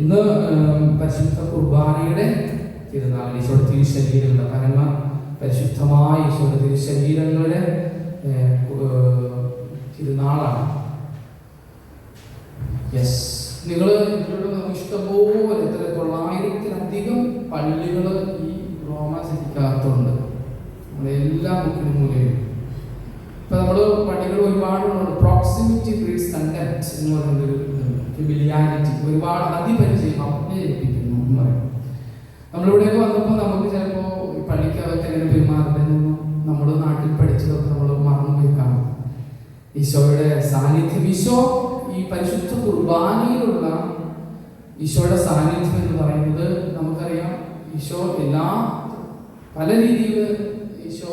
ഇന്ന് പരിശുദ്ധ കുർബാനയുടെ തിരുനാൾ, ഈശോയുടെ തിരുശരീരങ്ങളുടെ പരമ പരിശുദ്ധമായ ഈശോയുടെ തിരുശരീരങ്ങളുടെ തിരുനാളാണ്. യെസ്, നിങ്ങൾ ഇഷ്ടംപോലെ 900-ലധികം പള്ളികൾ ഈ റോമ സിറ്റിക്കകത്തുണ്ട്. എല്ലാ മുക്കിനും മൂലയിലും ഇപ്പൊ നമ്മള് പള്ളികൾ ഒരുപാടുണ്ട്. പ്രോക്സിമിറ്റി ബ്രീഡ്സ് കണ്ടക്ട് എന്ന് പറയുന്നൊരു ഫെമിലിയാരിറ്റി, ഒരുപാട് അതിപരിചയം അവനെ ഏൽപ്പിക്കുന്നു എന്ന് പറയും. നമ്മളിവിടെയൊക്കെ വന്നപ്പോൾ നമുക്ക് ചിലപ്പോൾ പള്ളിക്കകത്ത് എങ്ങനെ പെരുമാറുന്നതെന്നും നമ്മൾ നാട്ടിൽ പഠിച്ചതൊക്കെ നമ്മൾ മറന്നുപോയി കാണും. ഈശോയുടെ സാന്നിധ്യം, ഈശോ ഈ പരിശുദ്ധ കുർബാനയിലുള്ള ഈശോയുടെ സാന്നിധ്യം എന്ന് പറയുന്നത് നമുക്കറിയാം. ഈശോ എല്ലാ പല രീതിയിൽ ഈശോ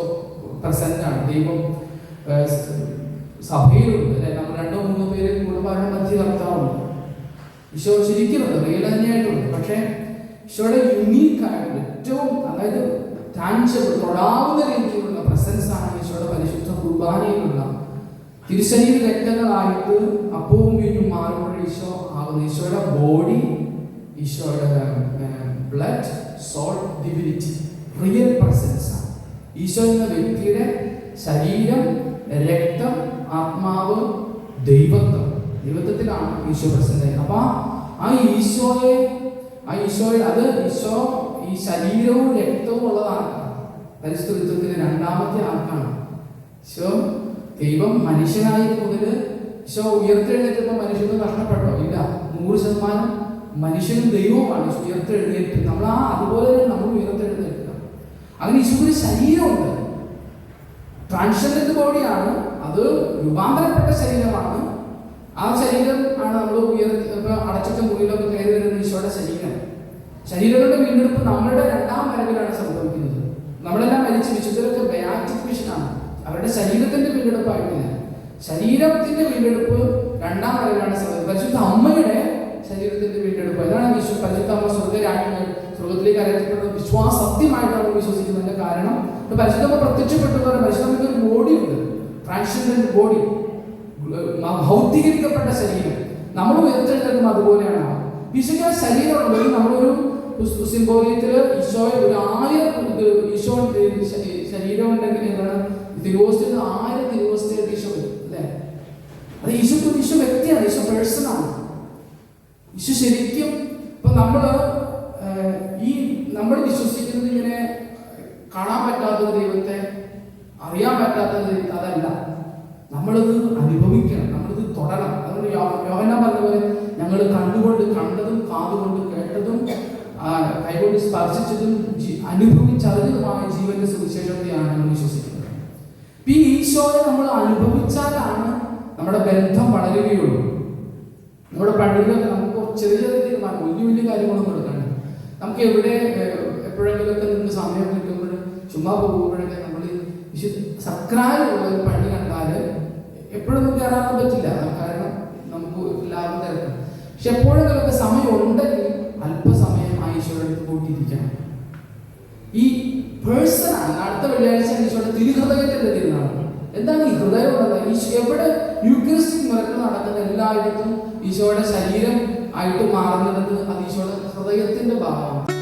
പ്രസന്റാണ്. ദൈവം സഭയിലുണ്ട് അല്ലെ, നമ്മൾ 2-3 പേര് കുർബാനയുടെ മധ്യ കർത്താവുണ്ട്. ഈശോ ശരിക്കുന്നുണ്ട്, റിയൽ തന്നെയായിട്ടുണ്ട്. പക്ഷേ ഈശോയുടെ യുണീക്കായിട്ടുള്ള ഏറ്റവും, അതായത് ടാൻജിബിൾ, തൊടാവുന്ന രീതിയിലുള്ള പ്രസൻസ് ആണ് ഈശോയുടെ പരിശുദ്ധ കുർബാനയിലുള്ള തിരുശരീര രക്തങ്ങളായിട്ട് അപ്പവും വീഞ്ഞും മാറുമ്പോൾ ഈശോ ആകുന്ന ഈശോയുടെ ബോഡി, ഈശോയുടെ blood, soul, divinity, real presence ആണ്. ഈശോ എന്ന വ്യക്തിയുടെ ശരീരം, രക്തം, ആത്മാവ്, ദൈവത്വത്തിലാണ് ഈശോ പ്രസന്റ് ചെയ്യുന്നത്. അപ്പൊ ആ ഈശോയുടെ അത് ഈശോ ഈ ശരീരവും രക്തവും ഉള്ളതാണ്. പരിശുദ്ധത്വത്തിന്റെ രണ്ടാമത്തെ ആൾക്കാണ് ഈശോ. ദൈവം മനുഷ്യനായി മുതൽ ഈശോ ഉയർത്തെഴുന്നേറ്റപ്പോൾ മനുഷ്യന് നഷ്ടപ്പെട്ടോ? ഇല്ല, 100% മനുഷ്യനും ദൈവവുമാണ് ഈശോ ഉയർത്തെഴുന്നേറ്റ്. നമ്മൾ അതുപോലെ നമ്മൾ ഉയർത്തെഴുന്നേൽക്കുക. അങ്ങനെ ഈശോയുടെ ശരീരമുണ്ട്, ട്രാൻസ്ജെൻഡർ ബോഡിയാണ്, അത് രൂപാന്തരപ്പെട്ട ശരീരമാണ്. ആ ശരീരം ആണ് നമ്മൾ അടച്ചിട്ട മുറിയിലൊക്കെ കയറി വരുന്ന ഈശോയുടെ ശരീരം. ശരീരങ്ങളുടെ വീണ്ടെടുപ്പ് നമ്മളുടെ 2ാം വരവിലാണ് സംഭവിക്കുന്നത്. നമ്മളെല്ലാം മരിച്ച് വിശുദ്ധരൊക്കെ ബയാറ്റിഫിക്കേഷനാണ്, അവരുടെ ശരീരത്തിന്റെ വീണ്ടെടുപ്പായിട്ടില്ല. ശരീരത്തിന്റെ വീണ്ടെടുപ്പ് 2ാം വരവിലാണ് സംഭവിക്കുന്നത്. പരിശുദ്ധ അമ്മയുടെ ശരീരത്തിന്റെ വീണ്ടെടുപ്പ്, അതാണ് പരിശുദ്ധ അമ്മ സ്വർഗത്തിലേക്ക് അറിയപ്പെടുന്നത് വിശ്വാസത്യമായിട്ട് നമ്മൾ വിശ്വസിക്കുന്നതിന്റെ കാരണം. പരിശുദ്ധമ്മ പ്രത്യക്ഷപ്പെട്ടു പോലെ പരിശുദ്ധമ്മയ്ക്ക് ഒരു ബോഡി ഉണ്ട്, ട്രാൻസ്ജെൻഡർ ബോഡി, ഭൗതികരിക്കപ്പെട്ട ശരീരം. നമ്മൾ ഉയർത്തെഴുന്നേൽക്കുമ്പോൾ അതുപോലെയാണ്. ഈശോയ്ക്ക് ശരീരമുള്ളത് നമ്മളൊരു സിംബോളിയത്തില് ഈശോയെ 1000 ഈശോ ശരീരം ഉണ്ടെങ്കിൽ എന്താണ് തിരുവോസ്തിൽ 1000 തിരുവോസ്തിയായിട്ട് ഈശോ വരും അല്ലേ? അത് ഈശോ വ്യക്തിയാണ്, ഈശോ പേഴ്സണാണ്. ഈശോ ശരിക്കും ഇപ്പൊ നമ്മൾ വിശ്വസിക്കുന്നത് ഇങ്ങനെ കാണാൻ പറ്റാത്ത ദൈവത്തെ, അറിയാൻ പറ്റാത്ത ദൈവത്തെ, അതല്ല. നമ്മളിത് അനുഭവിക്കണം, നമ്മളിത് തൊടണം. അതുകൊണ്ട് യോഹന്നാൻ പറഞ്ഞ പോലെ ഞങ്ങൾ കണ്ടുകൊണ്ട് കണ്ടതും കാതുകൊണ്ട് കേട്ടതും കൈകൊണ്ട് സ്പർശിച്ചതും അനുഭവിച്ചറിഞ്ഞതുമായ ജീവന്റെ സുവിശേഷത്തെയാണ് നമ്മൾ വിശ്വസിക്കുന്നത്. ഈ ഈശോയെ നമ്മൾ അനുഭവിച്ചാലാണ് നമ്മുടെ ബന്ധം വളരുകയുള്ളൂ. നമ്മുടെ പള്ളിയിലൊക്കെ നമുക്ക് ചെറിയ തീരുമാനം, വലിയ കാര്യങ്ങളൊന്നും എടുക്കണ്ട. നമുക്ക് എപ്പോഴെങ്കിലൊക്കെ നിങ്ങൾക്ക് സമയം കിട്ടുമ്പോൾ ചുമ്മാ പോകുമ്പോഴൊക്കെ നമ്മൾ സക്രായുള്ള ഒരു പള്ളി കണ്ടാൽ എപ്പോഴും നമുക്ക് കയറാൻ പറ്റില്ല, കാരണം നമുക്ക് ലാഭം തരണം. പക്ഷെ എപ്പോഴെങ്കിലൊക്കെ സമയം ഉണ്ടെങ്കിൽ അല്പസമയം ഈശോയുടെ അടുത്ത് കൂട്ടിയിരിക്കണം. ഈ പേഴ്സണാണ്. അടുത്ത വെള്ളിയാഴ്ച ഈശോയുടെ തിരുഹൃദയത്തിന്റെ തിരുനാൾ. എന്താണ് ഈ ഹൃദയം ഉള്ളത്? എവിടെ യൂക്രിസ്റ്റിക് മിറക്കിൾ നടക്കുന്ന എല്ലായിടത്തും ഈശോയുടെ ശരീരം ആയിട്ട് മാറുന്നത് അത് ഈശോയുടെ ഹൃദയത്തിന്റെ ഭാഗമാണ്.